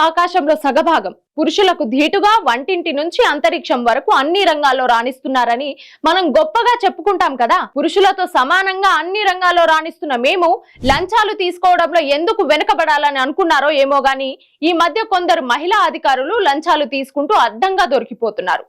ఆకాశంలో సగభాగం పురుషులకు ధీటుగా వంటింటి నుంచి అంతరిక్షం వరకు అన్ని రంగాల్లో రాణిస్తున్నారని మనం గొప్పగా చెప్పుకుంటాం కదా. పురుషులతో సమానంగా అన్ని రంగాల్లో రాణిస్తున్న మేము లంచాలు తీసుకోవడంలో ఎందుకు వెనుకబడాలని అనుకున్నారో ఏమో గాని ఈ మధ్య కొందరు మహిళా అధికారులు లంచాలు తీసుకుంటూ అడ్డంగా దొరికిపోతున్నారు.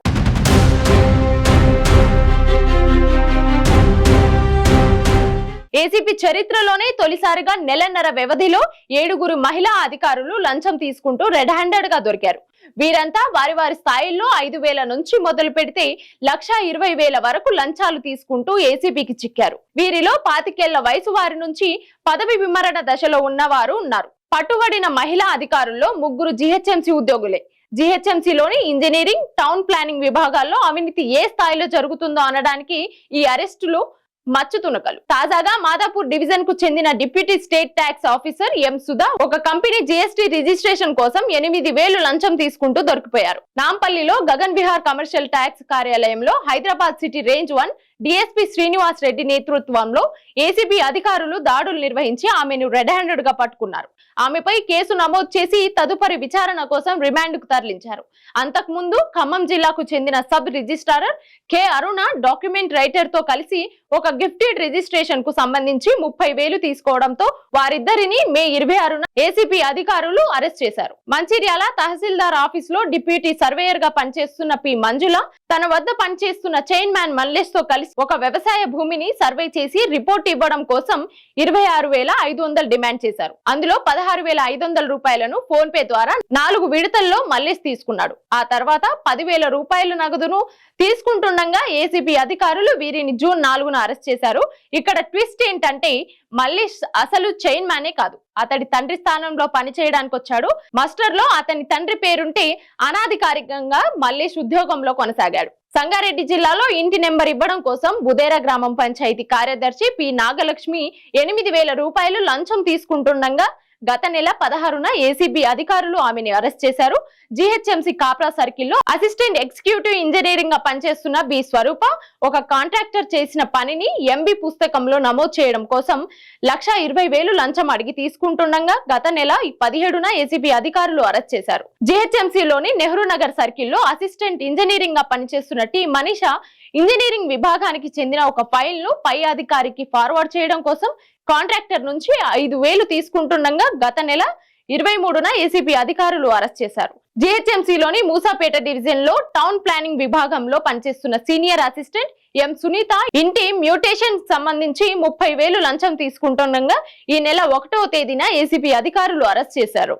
ఏసీపీ చరిత్రలోనే తొలిసారిగా నెలన్నర వ్యవధిలో 7 మహిళా అధికారులు లంచం తీసుకుంటూ రెడ్ హ్యాండెడ్ గా దొరికారు. వీరంతా వారి వారి స్థాయిల్లో 5,000 నుంచి మొదలు పెడితే 1,20,000 వరకు లంచాలు తీసుకుంటూ ఏసీపీకి చిక్కారు. వీరిలో 25 ఏళ్ల వయసు వారి నుంచి పదవి విమరణ దశలో ఉన్నవారు ఉన్నారు. పట్టుబడిన మహిళా అధికారుల్లో 3 జీహెచ్ఎంసీ ఉద్యోగులే. జీహెచ్ఎంసీలోని ఇంజనీరింగ్, టౌన్ ప్లానింగ్ విభాగాల్లో అవినీతి ఏ స్థాయిలో జరుగుతుందో అనడానికి ఈ అరెస్టులు మచ్చుతునకలు. తాజాగా మాదాపూర్ డివిజన్ కు చెందిన deputy state tax officer M Sudha ఒక కంపెనీ జీఎస్టీ రిజిస్ట్రేషన్ కోసం 8,000 లంచం తీసుకుంటూ దొరికిపోయారు. నాంపల్లిలో గగన్ విహార్ కమర్షియల్ ట్యాక్స్ కార్యాలయంలో Hyderabad city range 1 DSP Srinivas Reddy నేతృత్వంలో ఏసీబీ అధికారులు దాడులు నిర్వహించి ఆమెను రెడ్ హ్యాండెడ్ గా పట్టుకున్నారు. ఆమెపై కేసు నమోదు చేసి తదుపరి విచారణ కోసం రిమాండ్ కు తరలించారు. అంతకుముందు ఖమ్మం జిల్లాకు చెందిన సబ్ రిజిస్ట్రార్ కె అరుణ డాక్యుమెంట్ రైటర్ తో కలిసి ఒక గిఫ్టెడ్ రిజిస్ట్రేషన్ కు సంబంధించి 30,000 తీసుకోవడంతో వారిద్దరిని మే 26న ఏసీపీ అధికారులు అరెస్ట్ చేశారు. మంచిర్యాల తహసీల్దార్ ఆఫీస్ లో డిప్యూటీ సర్వేయర్ గా పనిచేస్తున్న పి మంజుల తన వద్ద పనిచేస్తున్న చైన్ మ్యాన్ మల్లేష్ తో కలిసి ఒక వ్యవసాయ భూమిని సర్వే చేసి రిపోర్ట్ ఇవ్వడం కోసం 26,500 డిమాండ్ చేశారు. అందులో 16,500 రూపాయలను ఫోన్ పే ద్వారా 4 విడతల్లో మల్లేష్ తీసుకున్నాడు. ఆ తర్వాత 10,000 రూపాయల నగదును తీసుకుంటుండగా ఏసీబీ అధికారులు వీరిని జూన్ 4న అరెస్ట్ చేశారు. ఇక్కడ ట్విస్ట్ ఏంటంటే మల్లేష్ అసలు చైన్ మ్యానే కాదు, అతడి తండ్రి స్థానంలో పనిచేయడానికి వచ్చాడు. మస్టర్ లో అతని తండ్రి పేరుంటే అనాధికారికంగా మల్లేష్ ఉద్యోగంలో కొనసాగాడు. సంగారెడ్డి జిల్లాలో ఇంటి నెంబర్ ఇవ్వడం కోసం బుదేరా గ్రామం పంచాయతీ కార్యదర్శి పి నాగలక్ష్మి 8,000 రూపాయలు లంచం తీసుకుంటుండగా గత నెల 16న ఏసీబీ అధికారులు ఆమెను అరెస్ట్ చేశారు. జీహెచ్ఎంసీ కాప్రా సర్కిల్లో అసిస్టెంట్ ఎగ్జిక్యూటివ్ ఇంజనీరింగ్ గా పనిచేస్తున్న బి స్వరూప ఒక కాంట్రాక్టర్ చేసిన పనిని ఎంబీ పుస్తకంలో నమోదు చేయడం కోసం 1,20,000 లంచం అడిగి తీసుకుంటుండగా గత నెల 17న ఏసీబీ అధికారులు అరెస్ట్ చేశారు. జీహెచ్ఎంసీలోని నెహ్రూ నగర్ సర్కిల్లో అసిస్టెంట్ ఇంజనీరింగ్ గా పనిచేస్తున్న టి మనీష ఇంజనీరింగ్ విభాగానికి చెందిన ఒక ఫైల్ ను పై అధికారికి ఫార్వర్డ్ చేయడం కోసం కాంట్రాక్టర్ నుంచి 5,000 తీసుకుంటుండగా గత నెల 23న ఏసీబీ అధికారులు అరెస్ట్ చేశారు. జీహెచ్ఎంసీలోని మూసాపేట డివిజన్ లో టౌన్ ప్లానింగ్ విభాగంలో పనిచేస్తున్న సీనియర్ అసిస్టెంట్ ఎం సునీత ఇంటి మ్యూటేషన్ సంబంధించి 30,000 లంచం తీసుకుంటుండగా ఈ నెల 1వ తేదీన ఏసీబీ అధికారులు అరెస్ట్ చేశారు.